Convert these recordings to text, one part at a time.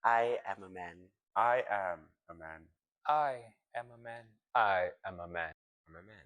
I am a man. I am a man. I am a man. I am a man. I'm a man.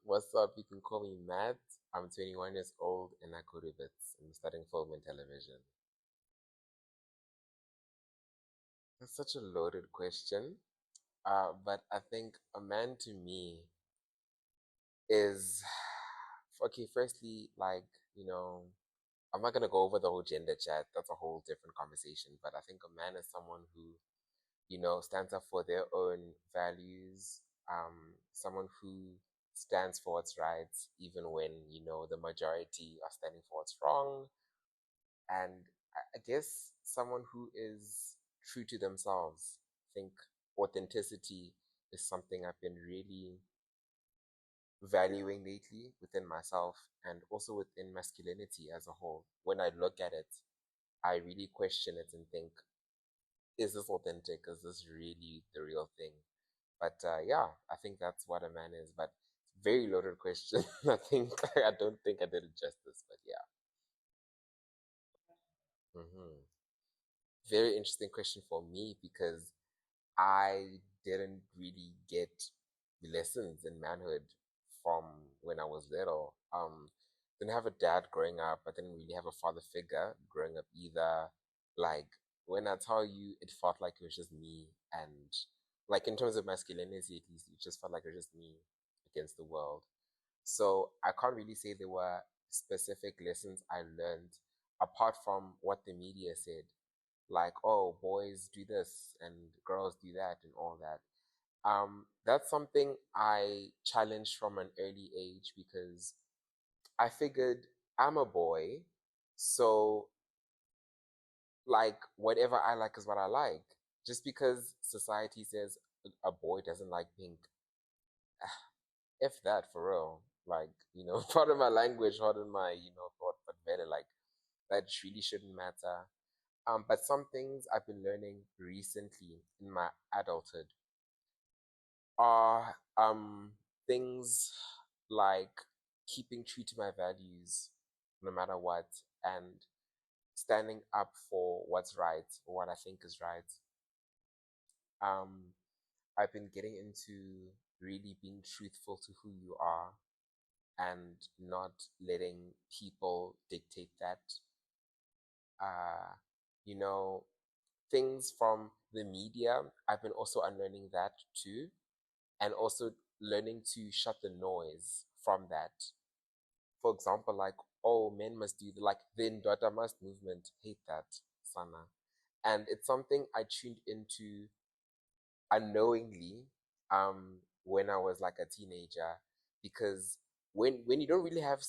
What's up? You can call me Matt. I'm 21 years old and I go to wits. I'm studying film and television. That's such a loaded question. But I think a man to me is okay. Firstly, like I'm not gonna go over the whole gender chat. That's a whole different conversation. But I think a man is someone who stands up for their own values. Someone who stands for what's right, even when the majority are standing for what's wrong. And I guess someone who is true to themselves. I think authenticity is something I've been really valuing lately within myself and also within masculinity as a whole. When I look at it, I really question it and think, is this authentic? Is this really the real thing? But yeah, I think that's what a man is. But very loaded question. I don't think I did it justice. But yeah. Very interesting question for me because I didn't really get lessons in manhood from when I was little. Didn't have a dad growing up. I didn't really have a father figure growing up either. Like when I tell you, it felt like it was just me, and like in terms of masculinity, at least, it just felt like it was just me against the world. So I can't really say there were specific lessons I learned apart from what the media said, like, oh, boys do this and girls do that and all that. That's something I challenged from an early age because I figured I'm a boy, so like whatever I like is what I like. Just because society says a boy doesn't like pink, if that for real. Like, pardon my language, pardon my, thought, but better, like, that really shouldn't matter. But some things I've been learning recently in my adulthood are things like keeping true to my values no matter what and standing up for what's right or what I think is right. Um, I've been getting into really being truthful to who you are and not letting people dictate that. Uh, you know, things from the media, I've been also unlearning that too, and also learning to shut the noise from that. For example, like, oh, men must do like the Ndota must movement, hate that, Sana. And it's something I tuned into unknowingly when I was like a teenager because when you don't really have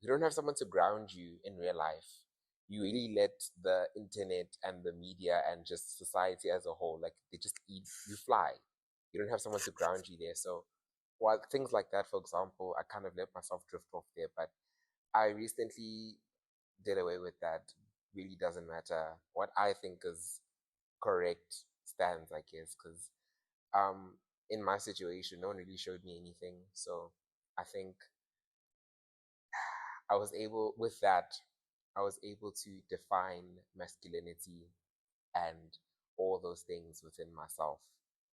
you don't have someone to ground you in real life, you really let the internet and the media and just society as a whole, like, they just eat you fly. You don't have someone to ground you there. So while things like that, for example, I kind of let myself drift off there. But I recently did away with that. Really doesn't matter what I think is correct stands, I guess, because um in my situation no one really showed me anything. So I think I was able to define masculinity and all those things within myself.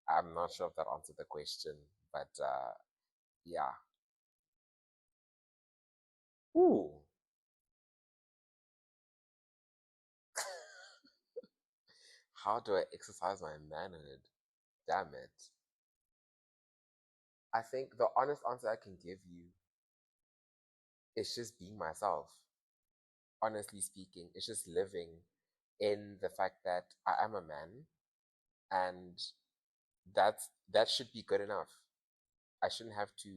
I'm not sure if that answered the question, but yeah. Ooh. How do I exercise my manhood? Damn it. I think the honest answer I can give you is just being myself. Honestly speaking, it's just living in the fact that I am a man, and that should be good enough. I shouldn't have to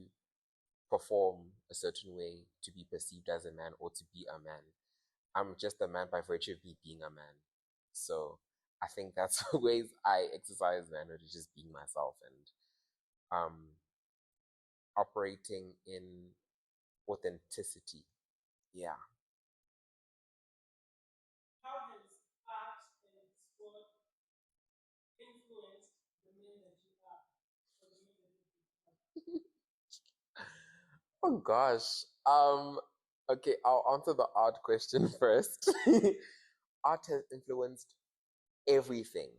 perform a certain way to be perceived as a man or to be a man. I'm just a man by virtue of me being a man. So I think that's the ways I exercise manhood, is just being myself and operating in authenticity. Yeah. Oh gosh. Okay, I'll answer the art question first. Art has influenced everything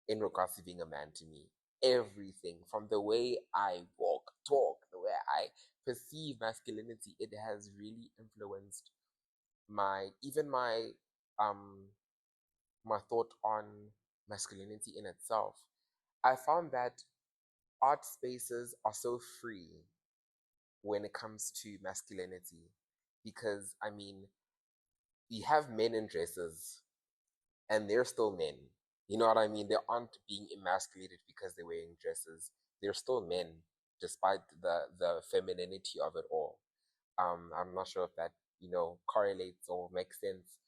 in regards to being a man to me. Everything. From the way I walk, talk, the way I perceive masculinity, it has really influenced my even um my thought on masculinity in itself. I found that art spaces are so free when it comes to masculinity because I mean, we have men in dresses and they're still men. You know what I mean? They aren't being emasculated because they're wearing dresses. They're still men, despite the femininity of it all. I'm not sure if that correlates or makes sense.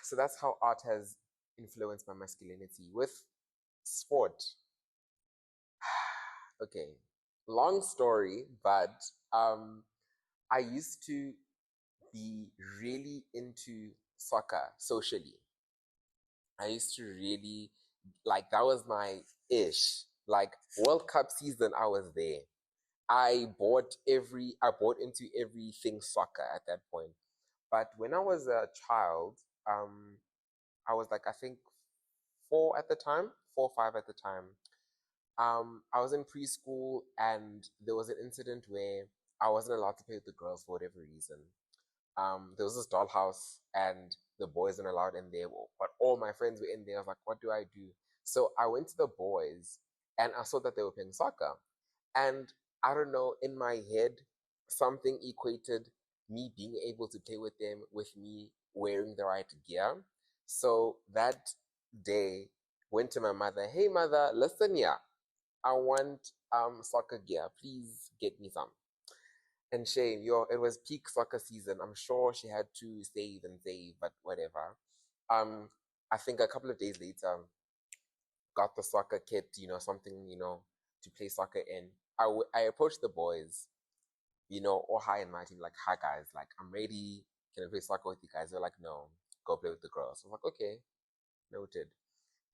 So that's how art has influenced my masculinity. With sport, okay, long story, but I used to be really into soccer socially. I used to really like that was my ish. Like World Cup season, I was there. I bought into everything soccer at that point. But when I was a child, I was like I think 4 at the time, 4 or 5 at the time. I was in preschool and there was an incident where I wasn't allowed to play with the girls for whatever reason. There was this dollhouse and the boys weren't allowed in there, but all my friends were in there. I was like, what do I do? So I went to the boys and I saw that they were playing soccer. And I don't know, in my head, something equated me being able to play with them with me wearing the right gear. So that day, went to my mother, hey mother, listen here. I want soccer gear. Please get me some. And shame, it was peak soccer season. I'm sure she had to save and save, but whatever. Um, I think a couple of days later, got the soccer kit, something, to play soccer in. I approached the boys, all high and mighty, like, hi guys, like, I'm ready. Can I play soccer with you guys? They're like, no, go play with the girls. I'm like, okay, noted.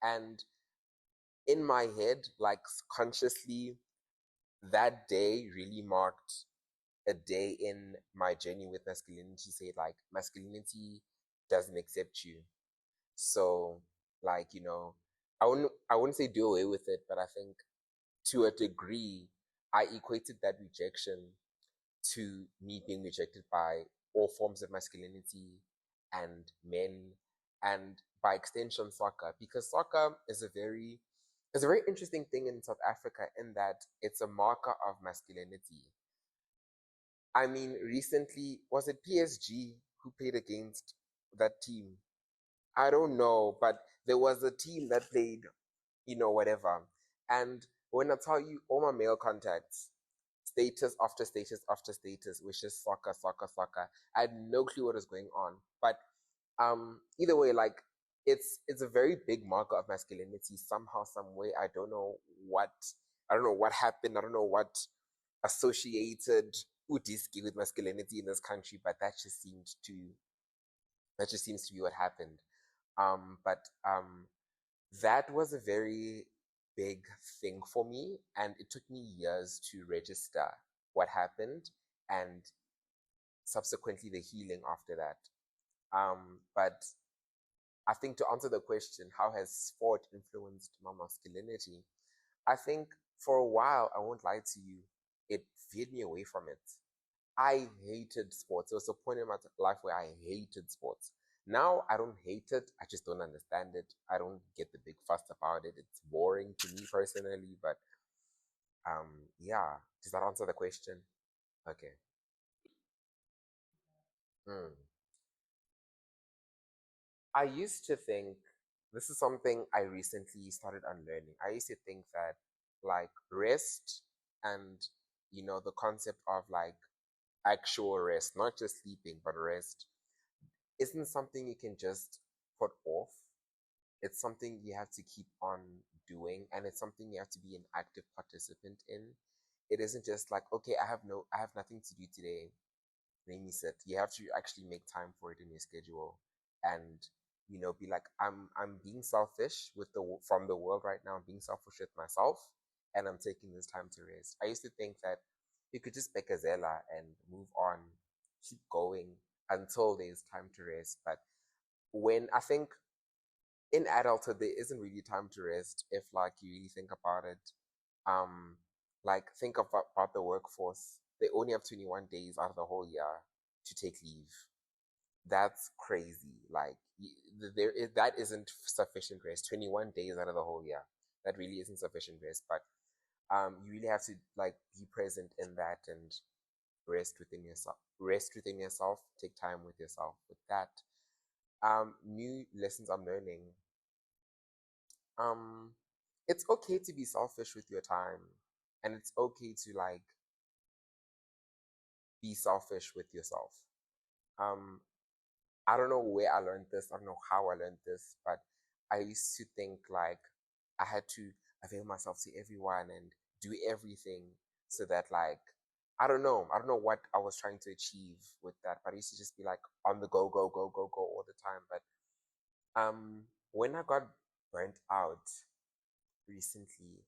And in my head, like, consciously, that day really marked a day in my journey with masculinity. Say like masculinity doesn't accept you. So like, I wouldn't say do away with it, but I think to a degree I equated that rejection to me being rejected by all forms of masculinity and men, and by extension soccer, because soccer is a very interesting thing in South Africa in that it's a marker of masculinity. I mean, recently, was it PSG who played against that team? I don't know, but there was a team that played, whatever. And when I tell you, all my male contacts, status after status after status, was just soccer, soccer, soccer. I had no clue what was going on. But either way, like it's a very big marker of masculinity somehow, some way. What I don't know what happened. I don't know what associated Udiski with masculinity in this country, but that just seems to be what happened. But that was a very big thing for me, and it took me years to register what happened and subsequently the healing after that. But I think to answer the question, how has sport influenced my masculinity? I think for a while, I won't lie to you, it veered me away from it. I hated sports. There was a point in my life where I hated sports. Now I don't hate it. I just don't understand it. I don't get the big fuss about it. It's boring to me personally. But yeah. Does that answer the question? Okay. Hmm. I used to think this is something I recently started unlearning. I used to think that like rest and the concept of like actual rest, not just sleeping, but rest, isn't something you can just put off. It's something you have to keep on doing, and it's something you have to be an active participant in. It isn't just like, okay, I have nothing to do today. Let me sit. You have to actually make time for it in your schedule, and be like, I'm being selfish with from the world right now. I'm being selfish with myself, and I'm taking this time to rest. I used to think that you could just make a zela and move on, keep going until there's time to rest. But when I think in adulthood there isn't really time to rest if like you really think about it. um like think about the workforce. They only have 21 days out of the whole year to take leave. That's crazy. Like that isn't sufficient rest. 21 days out of the whole year, that really isn't sufficient rest. But you really have to like be present in that and rest within yourself, take time with yourself. With that, new lessons I'm learning. um it's okay to be selfish with your time, and it's okay to like be selfish with yourself. um I don't know where I learned this, I don't know how I learned this, but I used to think like I had to avail myself to everyone and do everything so that like I don't know what I was trying to achieve with that, but I used to just be like on the go go go go go all the time. But when I got burnt out recently,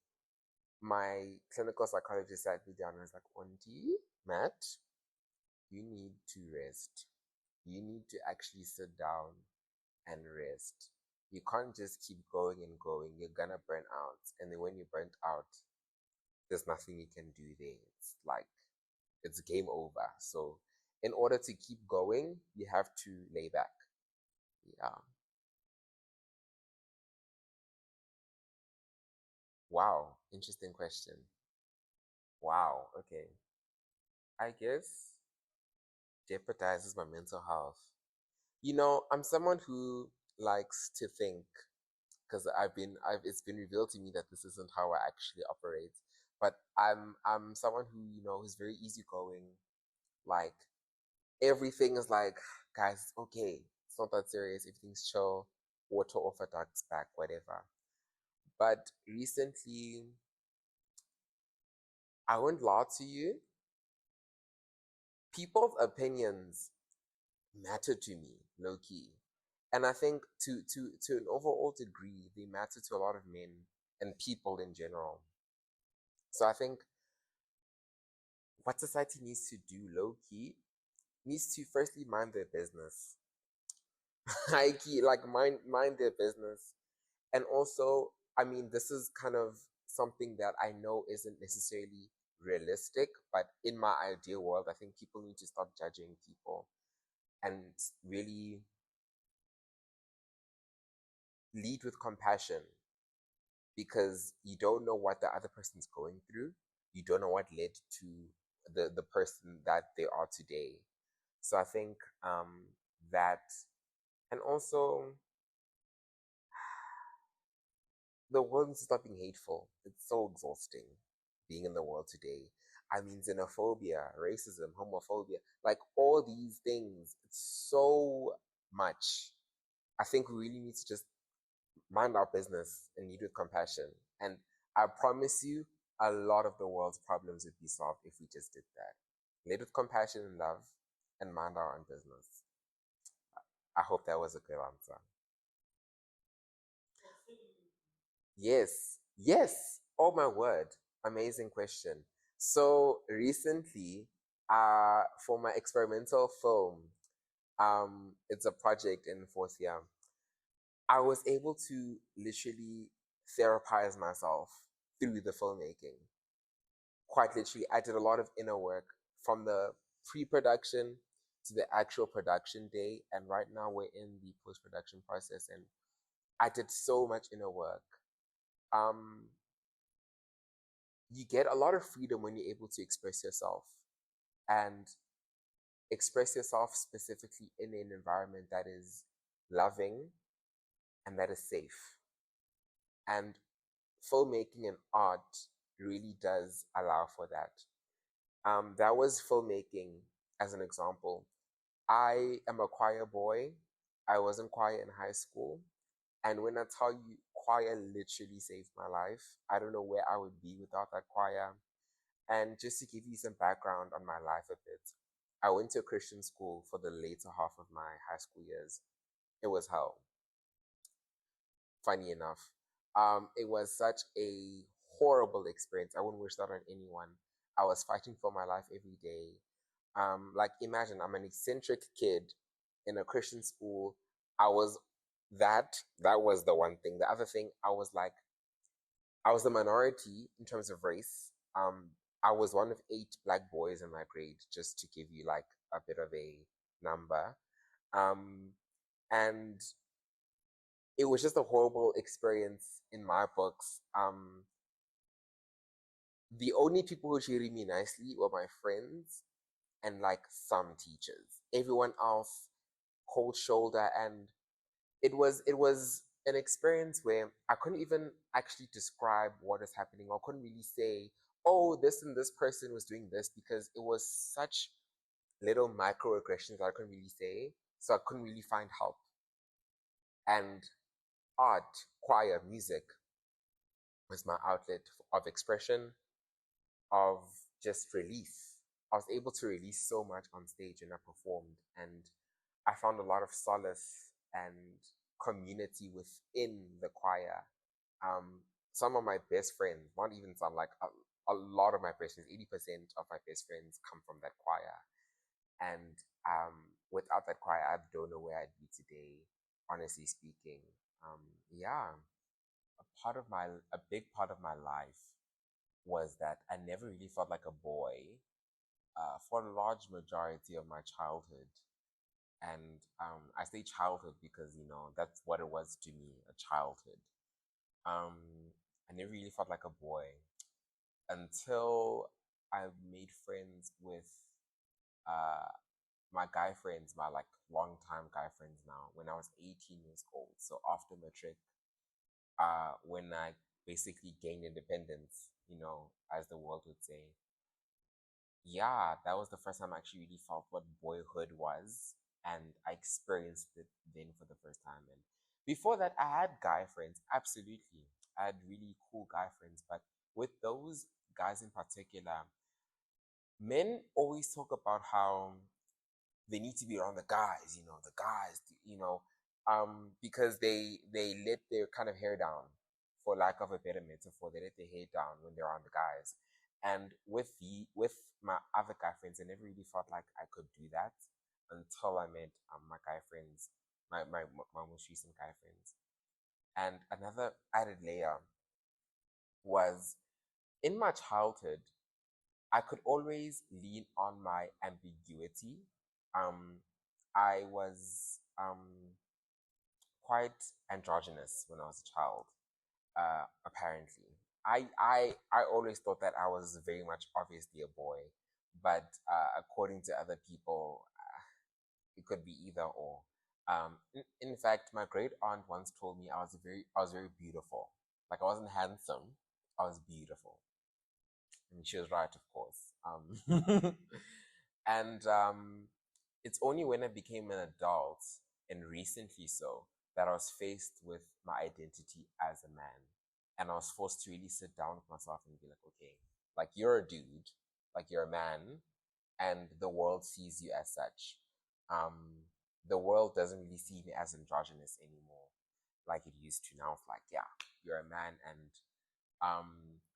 my clinical psychologist sat me down and was like, Ondi, Matt, you need to rest. You need to actually sit down and rest. You can't just keep going and going. You're gonna burn out. And then when you're burnt out, there's nothing you can do there. It's like, it's game over. So, in order to keep going, you have to lay back. Yeah. Wow. Interesting question. Wow. Okay. I guess jeopardizes my mental health. I'm someone who likes to think, because it's been revealed to me that this isn't how I actually operate. But I'm someone who's very easygoing. Like everything is like, guys, it's okay. It's not that serious. Everything's chill. Water off a duck's back, whatever. But recently, I won't lie to you. People's opinions matter to me, low key. And I think to an overall degree, they matter to a lot of men and people in general. So I think what society needs to do, low key, needs to firstly mind their business. High key, like mind their business. And also, I mean, this is kind of something that I know isn't necessarily realistic, but in my ideal world, I think people need to stop judging people and really lead with compassion, because you don't know what the other person's going through. You don't know what led to the person that they are today. So I think that, and also the world needs to stop being hateful. It's so exhausting being in the world today. I mean, xenophobia, racism, homophobia, like all these things. It's so much. I think we really need to just mind our business and lead with compassion. And I promise you, a lot of the world's problems would be solved if we just did that. Lead with compassion and love and mind our own business. I hope that was a good answer. Yes, yes. Oh my word. Amazing question. So recently, for my experimental film, it's a project in fourth year. I was able to literally therapize myself through the filmmaking. Quite literally, I did a lot of inner work from the pre-production to the actual production day, and right now we're in the post-production process, and I did so much inner work. Um, you get a lot of freedom when you're able to express yourself and express yourself specifically in an environment that is loving and that is safe. And filmmaking and art really does allow for that. That was filmmaking as an example. I am a choir boy. I was in choir in high school. And when I tell you, choir literally saved my life. I don't know where I would be without that choir. And just to give you some background on my life a bit, I went to a Christian school for the later half of my high school years. It was hell. Funny enough, it was such a horrible experience. I wouldn't wish that on anyone. I was fighting for my life every day. Like imagine I'm an eccentric kid in a Christian school. I was that was the one thing. The other thing, I was the minority in terms of race. I was one of 8 black boys in my grade, just to give you like a bit of a number. Um, and it was just a horrible experience in my books. The only people who treated me nicely were my friends and like some teachers. Everyone else cold shoulder, and it was an experience where I couldn't even actually describe what is happening. I couldn't really say, oh, this and this person was doing this, because it was such little microaggressions that I couldn't really say. So I couldn't really find help. And art, choir, music was my outlet of expression, of just release. I was able to release so much on stage when I performed, and I found a lot of solace and community within the choir. Some of my best friends, not even some, like a lot of my best friends, 80% of my best friends come from that choir. And without that choir, I don't know where I'd be today, honestly speaking. Yeah, a big part of my life was that I never really felt like a boy for a large majority of my childhood. And I say childhood because, that's what it was to me, a childhood. Um, I never really felt like a boy until I made friends with uh, my guy friends, my like long-time guy friends now, when I was 18 years old. So after matric, when I basically gained independence, as the world would say. Yeah, that was the first time I actually really felt what boyhood was, and I experienced it then for the first time. And before that, I had guy friends, absolutely. I had really cool guy friends, but with those guys in particular, men always talk about how they need to be around the guys, the guys, because they let their kind of hair down, for lack of a better metaphor. They let their hair down when they're around the guys. And with my other guy friends, I never really felt like I could do that until I met my guy friends, my most recent guy friends. And another added layer was, in my childhood, I could always lean on my ambiguity. Um, I was quite androgynous when I was a child. Apparently, I always thought that I was very much obviously a boy, but according to other people, it could be either or. In fact, my great aunt once told me I was very beautiful. Like I wasn't handsome, I was beautiful, and she was right, of course. And it's only when I became an adult, and recently so, that I was faced with my identity as a man. And I was forced to really sit down with myself and be like, okay, like you're a dude, like you're a man, and the world sees you as such. The world doesn't really see me as androgynous anymore, like it used to. Now it's like, yeah, you're a man. And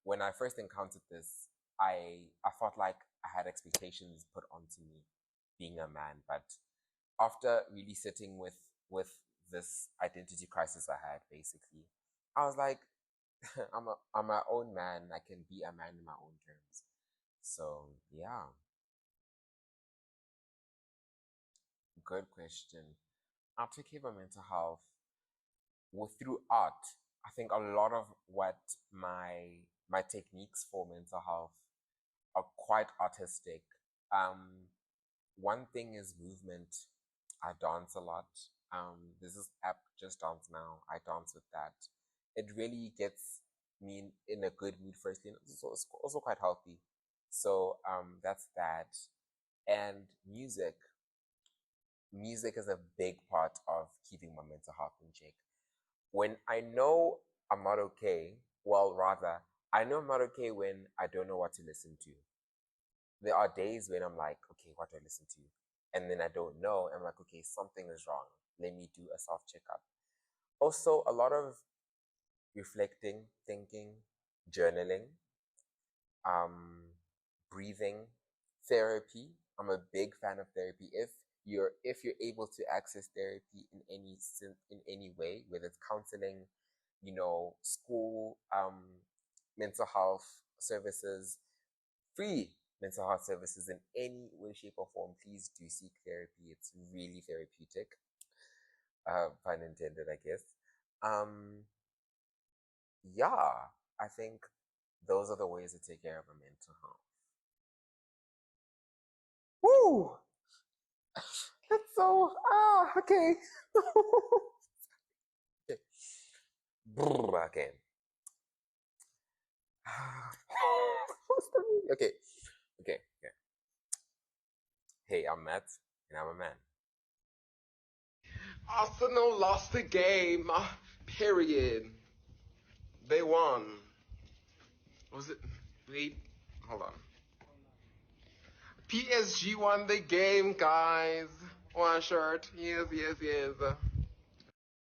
when I first encountered this, I felt like I had expectations put onto me being a man. But after really sitting with this identity crisis I had, basically, I was like, I'm my own man. I can be a man in my own terms. So yeah. Good question. I'll take care of my mental health through art. I think a lot of what my techniques for mental health are quite artistic. One thing is movement. I dance a lot. There's this app, Just Dance Now. I dance with that. It really gets me in a good mood firstly, and it's also quite healthy. So that's that. And music. Music is a big part of keeping my mental health in check. When I know I'm not okay, well, rather, I know I'm not okay when I don't know what to listen to. There are days when I'm like, okay, what do I listen to? And then I don't know. I'm like, okay, something is wrong. Let me do a self checkup. Also, a lot of reflecting, thinking, journaling, um, breathing, therapy. I'm a big fan of therapy. If you're able to access therapy in any way, whether it's counseling, school, mental health services, free mental health services in any way, shape, or form, please do seek therapy. It's really therapeutic. Pun intended, I guess. Um, yeah, I think those are the ways to take care of a mental health. Woo! That's so okay. Okay. Brr, okay. What's the meaning? Okay. Okay. Okay. Hey, I'm Matt, and I'm a man. Arsenal lost the game. Period. They won. Was it? Wait. Hold on. PSG won the game, guys. One shirt. Yes, yes, yes.